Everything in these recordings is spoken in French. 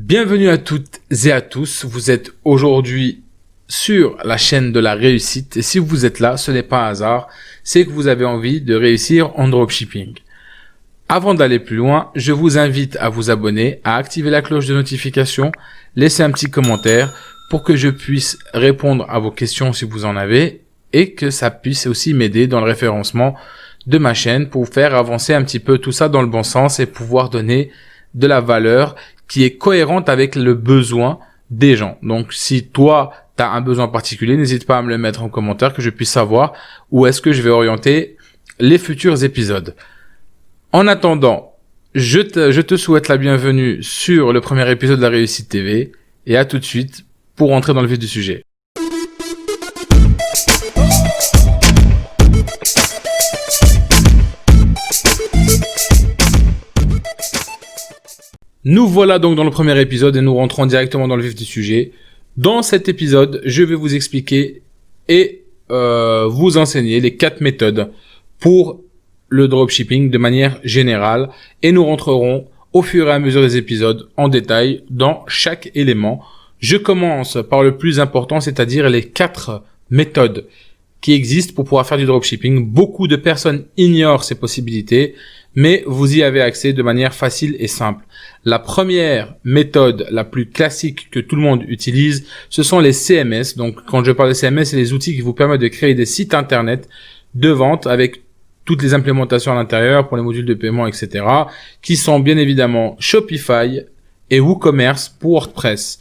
Bienvenue à toutes et à tous, vous êtes aujourd'hui sur la chaîne de la réussite et si vous êtes là, ce n'est pas un hasard, c'est que vous avez envie de réussir en dropshipping. Avant d'aller plus loin, je vous invite à vous abonner, à activer la cloche de notification, laisser un petit commentaire pour que je puisse répondre à vos questions si vous en avez et que ça puisse aussi m'aider dans le référencement de ma chaîne pour faire avancer un petit peu tout ça dans le bon sens et pouvoir donner de la valeur qui est cohérente avec le besoin des gens. Donc, si toi, tu as un besoin particulier, n'hésite pas à me le mettre en commentaire que je puisse savoir où est-ce que je vais orienter les futurs épisodes. En attendant, je te souhaite la bienvenue sur le premier épisode de la Réussite TV et à tout de suite pour entrer dans le vif du sujet. Nous voilà donc dans le premier épisode et nous rentrons directement dans le vif du sujet. Dans cet épisode, je vais vous expliquer et vous enseigner les 4 méthodes pour le dropshipping de manière générale et nous rentrerons au fur et à mesure des épisodes en détail dans chaque élément. Je commence par le plus important, c'est-à-dire les 4 méthodes qui existent pour pouvoir faire du dropshipping. Beaucoup de personnes ignorent ces possibilités, mais vous y avez accès de manière facile et simple. La première méthode, la plus classique que tout le monde utilise, ce sont les CMS. Donc, quand je parle de CMS, c'est les outils qui vous permettent de créer des sites internet de vente avec toutes les implémentations à l'intérieur pour les modules de paiement, etc., qui sont bien évidemment Shopify et WooCommerce pour WordPress.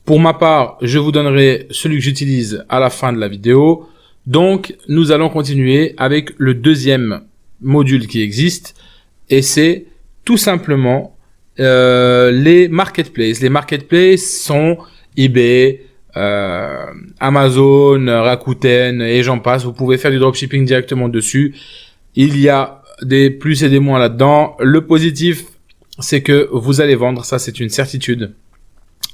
Pour ma part, je vous donnerai celui que j'utilise à la fin de la vidéo. Donc, nous allons continuer avec le deuxième module qui existe et c'est tout simplement les marketplaces. Les marketplaces sont eBay, Amazon, Rakuten et j'en passe. Vous pouvez faire du dropshipping directement dessus. Il y a des plus et des moins là-dedans. Le positif, c'est que vous allez vendre, ça c'est une certitude.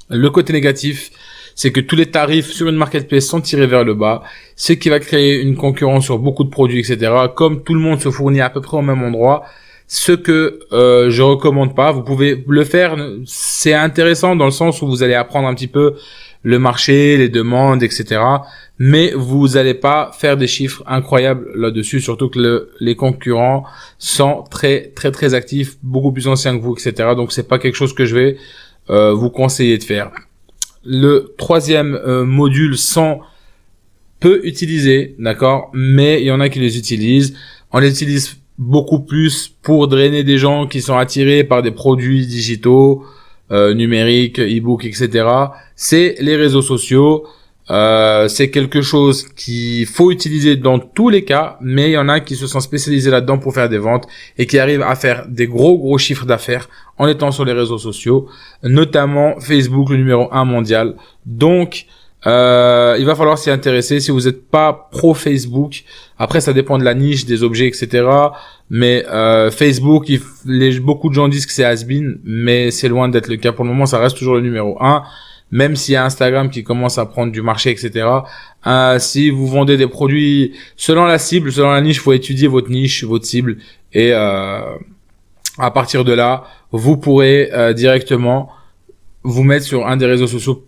Le côté négatif, c'est que tous les tarifs sur une marketplace sont tirés vers le bas, ce qui va créer une concurrence sur beaucoup de produits, etc. Comme tout le monde se fournit à peu près au même endroit, ce que je recommande pas. Vous pouvez le faire, c'est intéressant dans le sens où vous allez apprendre un petit peu le marché, les demandes, etc. Mais vous n'allez pas faire des chiffres incroyables là-dessus, surtout que les concurrents sont très actifs, beaucoup plus anciens que vous, etc. Donc c'est pas quelque chose que je vais vous conseiller de faire. Le troisième module sont peu utilisés, d'accord, mais il y en a qui les utilisent. On les utilise beaucoup plus pour drainer des gens qui sont attirés par des produits digitaux, numériques, e-book, etc. C'est les réseaux sociaux. C'est quelque chose qu'il faut utiliser dans tous les cas, mais il y en a qui se sont spécialisés là-dedans pour faire des ventes et qui arrivent à faire des gros chiffres d'affaires en étant sur les réseaux sociaux, notamment Facebook, le numéro 1 mondial. Donc, il va falloir s'y intéresser si vous n'êtes pas pro Facebook. Après, ça dépend de la niche, des objets, etc. Mais Facebook, beaucoup de gens disent que c'est has-been, mais c'est loin d'être le cas. Pour le moment, ça reste toujours le numéro 1. Même s'il y a Instagram qui commence à prendre du marché, etc. Si vous vendez des produits selon la cible, selon la niche, il faut étudier votre niche, votre cible. Et à partir de là, vous pourrez directement vous mettre sur un des réseaux sociaux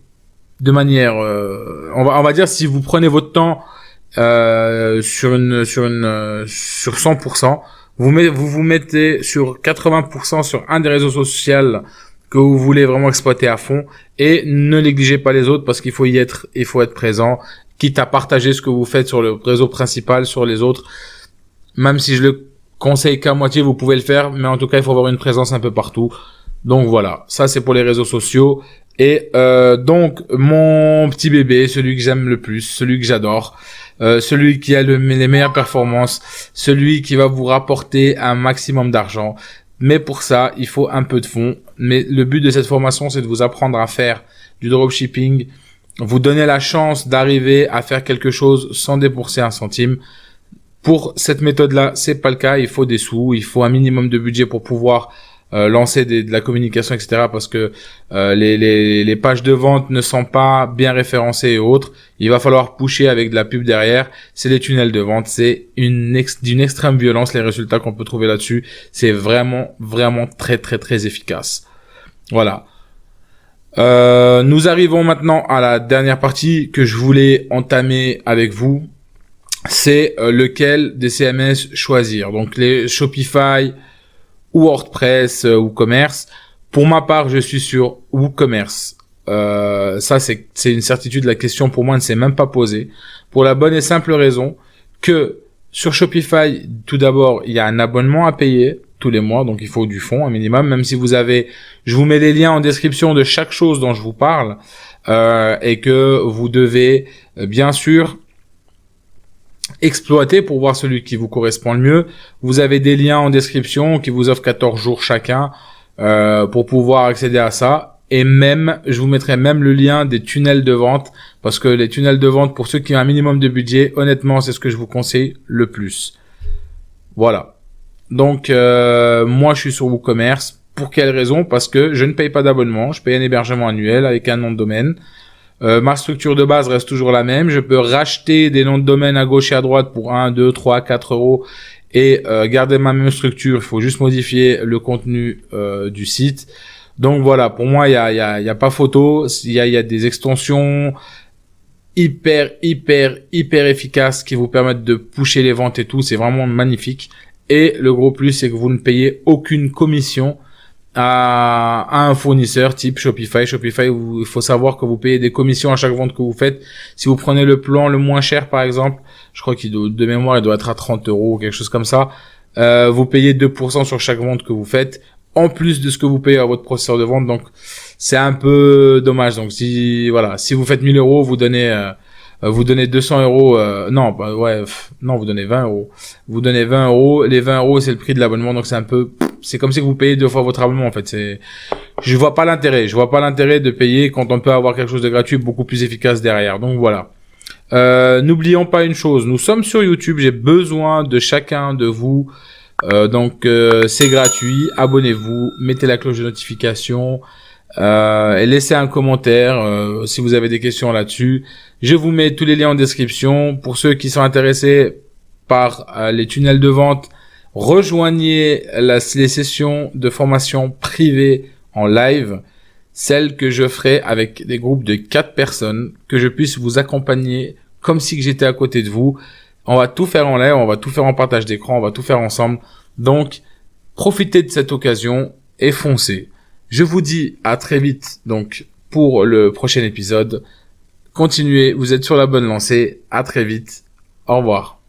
de manière... on va dire si vous prenez votre temps sur 100%, vous vous mettez sur 80% sur un des réseaux sociaux que vous voulez vraiment exploiter à fond et ne négligez pas les autres parce qu'il faut y être, il faut être présent, quitte à partager ce que vous faites sur le réseau principal, sur les autres. Même si je le conseille qu'à moitié, vous pouvez le faire, mais en tout cas, il faut avoir une présence un peu partout. Donc voilà, ça c'est pour les réseaux sociaux. Et donc, mon petit bébé, celui que j'aime le plus, celui que j'adore, celui qui a les meilleures performances, celui qui va vous rapporter un maximum d'argent. Mais pour ça, il faut un peu de fonds. Mais le but de cette formation, c'est de vous apprendre à faire du dropshipping, vous donner la chance d'arriver à faire quelque chose sans débourser un centime. Pour cette méthode-là, c'est pas le cas. Il faut des sous, il faut un minimum de budget pour pouvoir lancer de la communication, etc. Parce que les pages de vente ne sont pas bien référencées et autres. Il va falloir pusher avec de la pub derrière. C'est des tunnels de vente. C'est d'une extrême violence les résultats qu'on peut trouver là-dessus. C'est vraiment très efficace. Voilà. Nous arrivons maintenant à la dernière partie que je voulais entamer avec vous. C'est lequel des CMS choisir. Donc les Shopify ou WordPress ou WooCommerce. Pour ma part, je suis sur WooCommerce. Ça, c'est une certitude. La question pour moi ne s'est même pas posée. Pour la bonne et simple raison que sur Shopify, tout d'abord, il y a un abonnement à payer tous les mois, donc il faut du fonds un minimum. Même si vous avez, je vous mets les liens en description de chaque chose dont je vous parle, et que vous devez bien sûr exploiter pour voir celui qui vous correspond le mieux. Vous avez des liens en description qui vous offrent 14 jours chacun pour pouvoir accéder à ça. Et même, je vous mettrai même le lien des tunnels de vente, parce que les tunnels de vente, pour ceux qui ont un minimum de budget, honnêtement, c'est ce que je vous conseille le plus. Voilà. Donc, moi, je suis sur WooCommerce. Pour quelle raison? Parce que je ne paye pas d'abonnement, je paye un hébergement annuel avec un nom de domaine. Ma structure de base reste toujours la même. Je peux racheter des noms de domaine à gauche et à droite pour 1, 2, 3, 4 euros et garder ma même structure. Il faut juste modifier le contenu du site. Donc voilà, pour moi, il y a pas photo. Il y a des extensions hyper efficaces qui vous permettent de pusher les ventes et tout. C'est vraiment magnifique. Et le gros plus, c'est que vous ne payez aucune commission à un fournisseur type Shopify. Shopify, il faut savoir que vous payez des commissions à chaque vente que vous faites. Si vous prenez le plan le moins cher, par exemple, je crois qu'il doit, de mémoire, il doit être à 30 euros ou quelque chose comme ça. Vous payez 2% sur chaque vente que vous faites, en plus de ce que vous payez à votre processeur de vente. Donc, c'est un peu dommage. Donc, si vous faites 1000 euros, vous donnez 200 euros, non, vous donnez 20 euros. Vous donnez 20 euros. Les 20 euros, c'est le prix de l'abonnement. Donc, c'est comme si vous payez 2 fois votre abonnement, en fait. Je vois pas l'intérêt. Je vois pas l'intérêt de payer quand on peut avoir quelque chose de gratuit beaucoup plus efficace derrière. Donc, voilà. N'oublions pas une chose. Nous sommes sur YouTube. J'ai besoin de chacun de vous. Donc, c'est gratuit. Abonnez-vous. Mettez la cloche de notification. Et laissez un commentaire si vous avez des questions là-dessus. Je vous mets tous les liens en description. Pour ceux qui sont intéressés par les tunnels de vente, rejoignez les sessions de formation privées en live, celles que je ferai avec des groupes de 4 personnes, que je puisse vous accompagner comme si j'étais à côté de vous. On va tout faire en live, on va tout faire en partage d'écran, on va tout faire ensemble. Donc, profitez de cette occasion et foncez. Je vous dis à très vite donc pour le prochain épisode. Continuez, vous êtes sur la bonne lancée. À très vite. Au revoir.